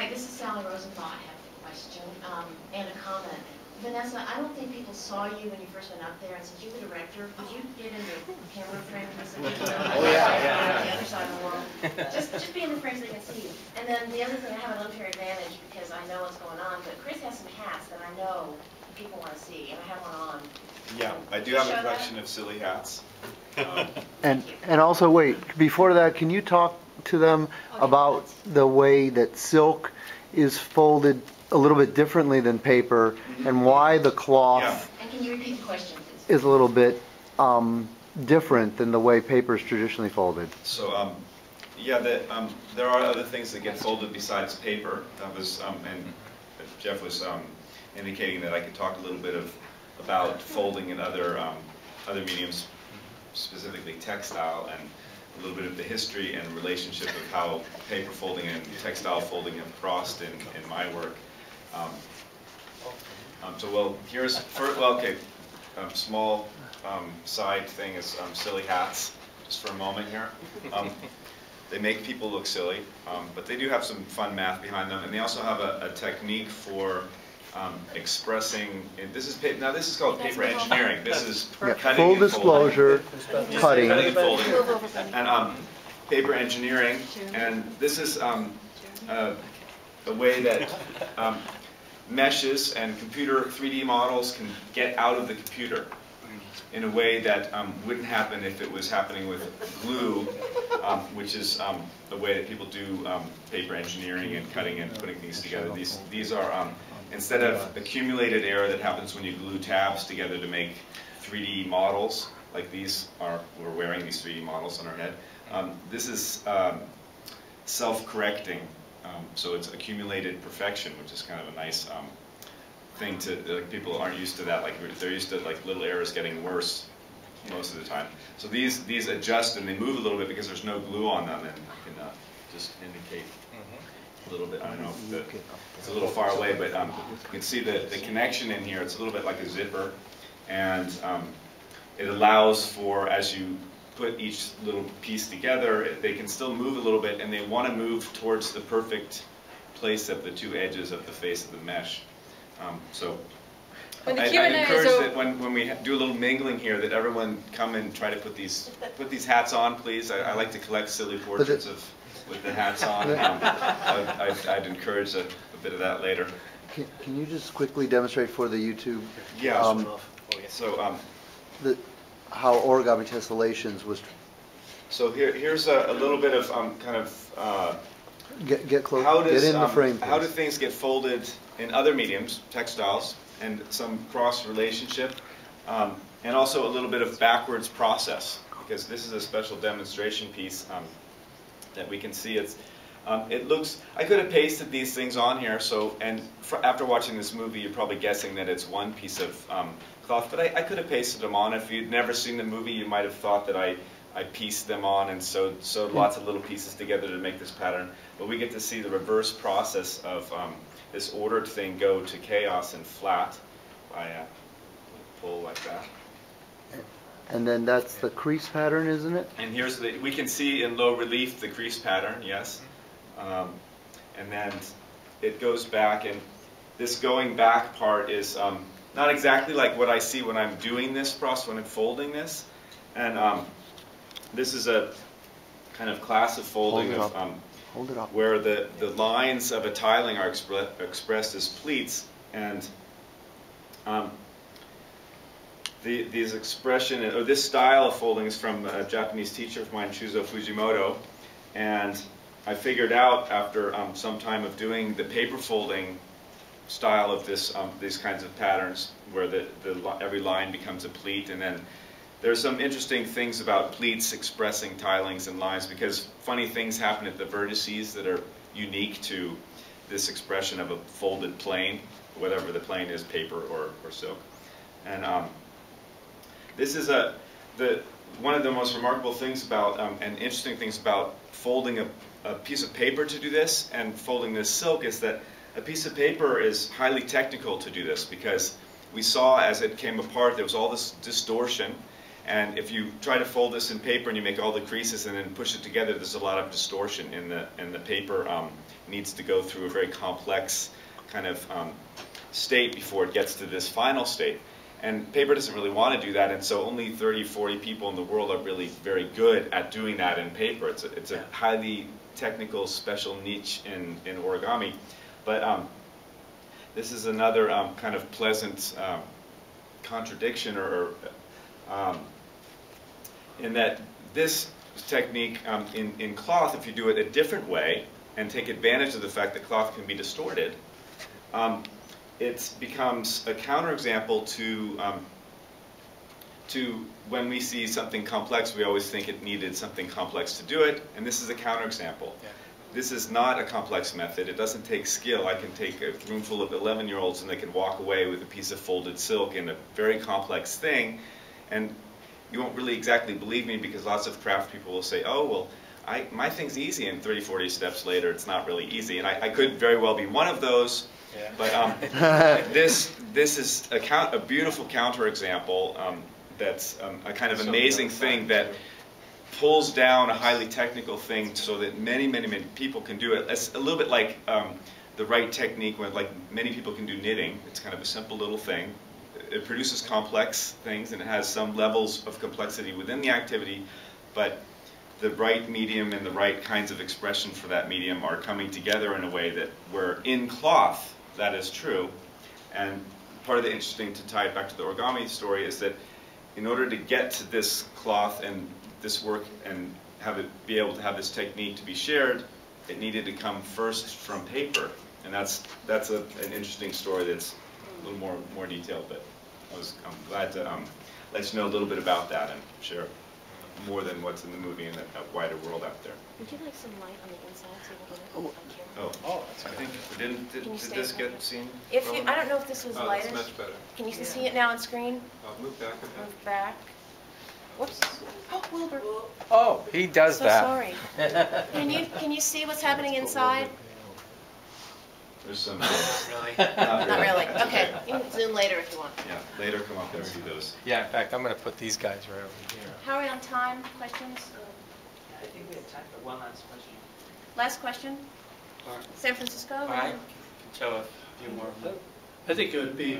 Hi, this is Sally Rosenthal. I have a question and a comment. Vanessa, I don't think people saw you when you first went up there and said, you're the director. Could you get in the camera frame? Oh, yeah. On the other side of the world. Just be in the frame so they can see you. And then the other thing, I have an unfair advantage because I know what's going on, but Chris has some hats that I know people want to see, and I have one on. Yeah, I do have a collection of silly hats. And also, wait, before that, can you talk to them about the way that silk is folded a little bit differently than paper, and why the cloth And can you repeat the question, please? is a little bit different than the way paper is traditionally folded? So, yeah, there are other things that get folded besides paper. That was, and Jeff was indicating that I could talk a little bit about folding in other mediums, specifically textile, and a little bit of the history and relationship of how paper folding and textile folding have crossed in my work. So, well, here's, okay, small side thing is silly hats, just for a moment here. They make people look silly, but they do have some fun math behind them, and they also have a technique for expressing. This is called paper engineering. This is cutting full and disclosure, folding. cutting And folding, and paper engineering. And this is a way that meshes and computer 3D models can get out of the computer in a way that wouldn't happen if it was happening with glue, which is the way that people do paper engineering and cutting and putting things together. These are, instead of accumulated error that happens when you glue tabs together to make 3D models, like these are, we're wearing these 3D models on our head. This is self-correcting, so it's accumulated perfection, which is kind of a nice thing to, people aren't used to that. Like they're used to like little errors getting worse most of the time. So these adjust and they move a little bit because there's no glue on them, and I can just indicate a little bit. I don't know if it's a little far away, but you can see the connection in here. It's a little bit like a zipper, and it allows for, as you put each little piece together, they can still move a little bit, and they want to move towards the perfect place of the two edges of the face of the mesh. So I'd encourage that when we do a little mingling here, that everyone come and try to put these hats on, please. I like to collect silly portraits with the hats on. I'd encourage a bit of that later. Can you just quickly demonstrate for the YouTube? Yeah. So how origami tessellations was. So here's a little bit of kind of get close. Get in the frame. How do things get folded in other mediums, textiles, and some cross relationship, and also a little bit of backwards process, because this is a special demonstration piece that we can see. It looks. I could have pasted these things on here. So, and after watching this movie, you're probably guessing that it's one piece of cloth, but I could have pasted them on. If you'd never seen the movie, you might have thought that I pieced them on and sewed lots of little pieces together to make this pattern. But we get to see the reverse process of this ordered thing go to chaos and flat by pull like that. And then that's the crease pattern, isn't it? And here's we can see in low relief the crease pattern, yes. And then it goes back, and this going back part is not exactly like what I see when I'm doing this process, when I'm folding this. And this is a kind of class of folding of Hold it up. where the lines of a tiling are expressed as pleats, and this style of folding is from a Japanese teacher of mine, Shuzo Fujimoto, and I figured out after some time of doing the paper folding style of these kinds of patterns, where every line becomes a pleat, and then there's some interesting things about pleats expressing tilings and lines, because funny things happen at the vertices that are unique to this expression of a folded plane, whatever the plane is, paper or silk. And this is one of the most remarkable things about and interesting things about folding a piece of paper to do this and folding this silk is that a piece of paper is highly technical to do this, because we saw as it came apart there was all this distortion. And if you try to fold this in paper and you make all the creases and then push it together, there's a lot of distortion in the paper. Needs to go through a very complex kind of state before it gets to this final state. And paper doesn't really want to do that, and so only 30, 40 people in the world are really very good at doing that in paper. It's a highly technical, special niche in origami. But this is another kind of pleasant contradiction, or in that this technique in cloth, if you do it a different way and take advantage of the fact that cloth can be distorted, it becomes a counterexample to when we see something complex, we always think it needed something complex to do it, and this is a counterexample. Yeah. This is not a complex method. It doesn't take skill. I can take a room full of 11-year-olds and they can walk away with a piece of folded silk in a very complex thing, and you won't really exactly believe me because lots of craft people will say, oh, well, my thing's easy, and 30, 40 steps later it's not really easy. And I could very well be one of those. Yeah. But this is a beautiful counterexample that's a kind of amazing thing that pulls down a highly technical thing so that many, many, many people can do it. It's a little bit like the right technique when many people can do knitting. It's kind of a simple little thing. It produces complex things and it has some levels of complexity within the activity, but the right medium and the right kinds of expression for that medium are coming together in a way that where in cloth that is true. And part of the interesting, to tie it back to the origami story, is that in order to get to this cloth and this work and be able to have this technique to be shared, it needed to come first from paper. And that's an interesting story that's a little more detailed, but I'm glad to let you know a little bit about that and share more than what's in the movie and that wider world out there. Would you like some light on the inside so you can get it? Oh, I think did this get seen? If you, I don't know if this was lighter. That's much better. Can you see it now on screen? Move back a bit. Move back. Whoops. Oh, Wilbur. Oh, he does So that. sorry. Can you see what's happening inside? There's some. Really? Not really. Okay. You can zoom later if you want. Yeah, later come up and see those. Yeah, in fact, I'm going to put these guys right over here. How are we on time? Questions? I think we have time for one last question. Last question? Or, San Francisco? I can show a few more. I think it would be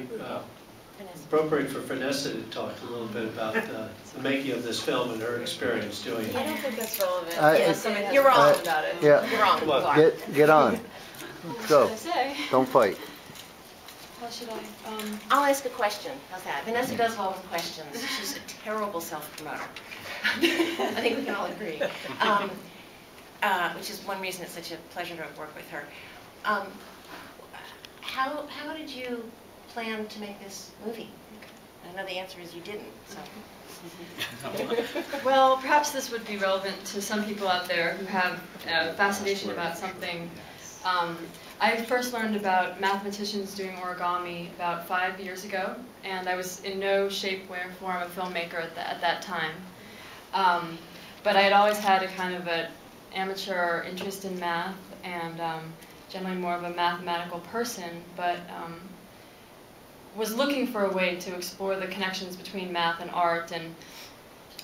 appropriate for Vanessa to talk a little bit about the making of this film and her experience doing I it. don't think that's relevant. Yes, somebody has you're to wrong. talk about it. Yeah, You're wrong. Look. get on. Go. What should I say? Don't fight. How should I? I'll ask a question. How's that? Vanessa does well with questions. She's a terrible self-promoter. I think we can all agree. Which is one reason it's such a pleasure to work with her. How did you plan to make this movie? I know the answer is you didn't. So. Well, perhaps this would be relevant to some people out there who have a fascination about something. I first learned about mathematicians doing origami about 5 years ago, and I was in no shape, way, or form a filmmaker at that time. But I had always had a kind of an amateur interest in math, and generally more of a mathematical person, but was looking for a way to explore the connections between math and art and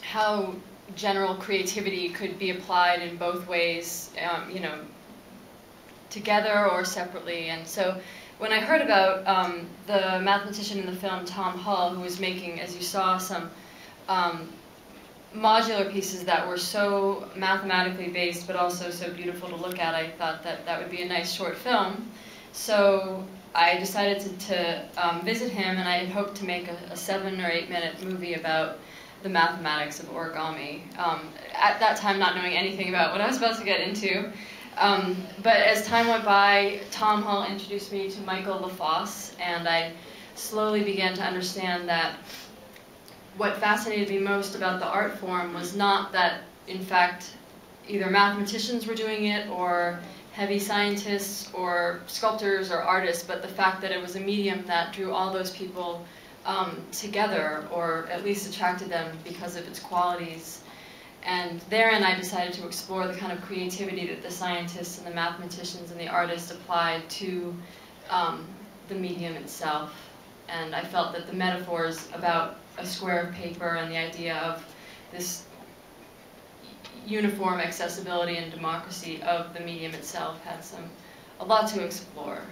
how general creativity could be applied in both ways, you know, together or separately. And so when I heard about the mathematician in the film, Tom Hull, who was making, as you saw, some modular pieces that were so mathematically based but also so beautiful to look at, I thought that that would be a nice short film. So I decided to visit him, and I had hoped to make a 7 or 8 minute movie about the mathematics of origami. At that time, not knowing anything about what I was about to get into. But as time went by, Tom Hull introduced me to Michael LaFosse, and I slowly began to understand that what fascinated me most about the art form was not that, in fact, either mathematicians were doing it or heavy scientists or sculptors or artists, but the fact that it was a medium that drew all those people together, or at least attracted them because of its qualities. And therein I decided to explore the kind of creativity that the scientists and the mathematicians and the artists applied to the medium itself. and I felt that the metaphors about a square of paper and the idea of this uniform accessibility and democracy of the medium itself had a lot to explore.